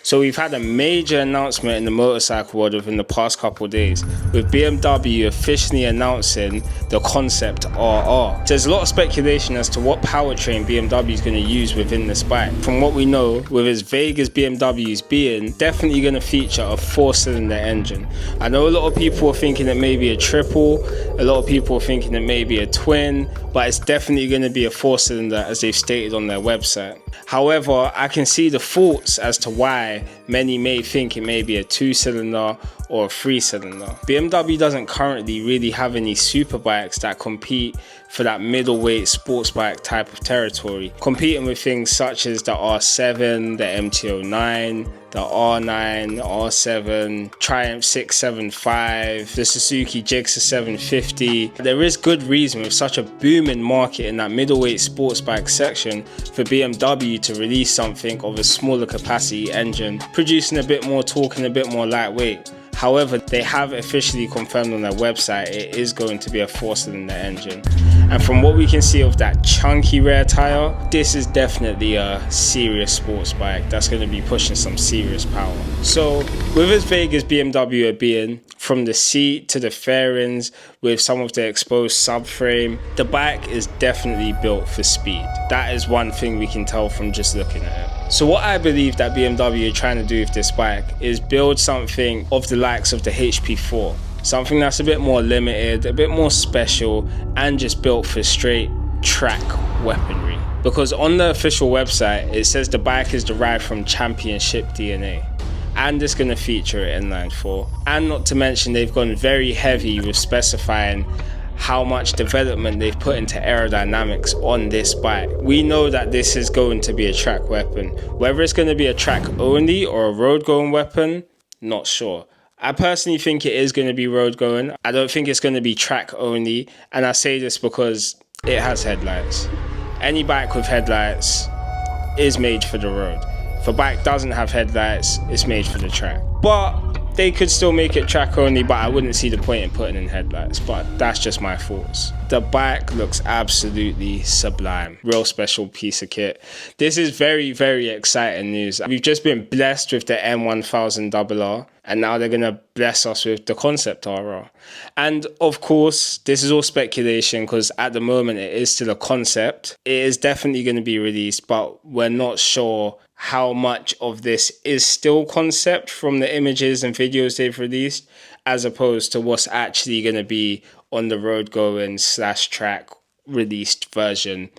So we've had a major announcement in the motorcycle world within the past couple of days, with BMW officially announcing the concept RR. There's a lot of speculation as to what powertrain BMW is going to use within this bike. From what we know, with as vague as BMW's being, definitely going to feature a 4-cylinder engine. I know a lot of people are thinking it may be a triple, a lot of people are thinking it may be a twin, but it's definitely going to be a 4-cylinder as they've stated on their website. However, I can see the faults as to why many may think it may be a 2-cylinder or a 3-cylinder. BMW doesn't currently really have any superbikes that compete for that middleweight sports bike type of territory, competing with things such as the R7, the MT-09, the R9, the R7, Triumph 675, the Suzuki Gixxer 750. There is good reason with such a booming market in that middleweight sports bike section for BMW to release something of a smaller capacity engine, producing a bit more torque and a bit more lightweight. However, they have officially confirmed on their website it is going to be a 4-cylinder engine. And from what we can see of that chunky rear tyre, this is definitely a serious sports bike that's going to be pushing some serious power. So with as vague as BMW are being, from the seat to the fairings, with some of the exposed subframe, the bike is definitely built for speed. That is one thing we can tell from just looking at it. So what I believe that BMW are trying to do with this bike is build something of the likes of the HP4. Something that's a bit more limited, a bit more special, and just built for straight track weaponry. Because on the official website, it says the bike is derived from championship DNA. And it's going to feature an inline 4. And not to mention, they've gone very heavy with specifying how much development they've put into aerodynamics on this bike. We know that this is going to be a track weapon. Whether it's going to be a track only or a road going weapon, not sure. I personally think it is going to be road going. I don't think it's going to be track only. And I say this because it has headlights. Any bike with headlights is made for the road. If a bike doesn't have headlights, it's made for the track. But they could still make it track only, but I wouldn't see the point in putting in headlights. But that's just my thoughts. The bike looks absolutely sublime. Real special piece of kit. This is very, very exciting news. We've just been blessed with the M1000RR, and now they're going to bless us with the concept RR. And of course, this is all speculation because at the moment it is still a concept. It is definitely going to be released, but we're not sure how much of this is still concept from the images and videos they've released, as opposed to what's actually going to be on the road going / track released version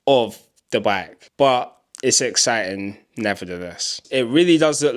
of the bike. But it's exciting nevertheless. It really does look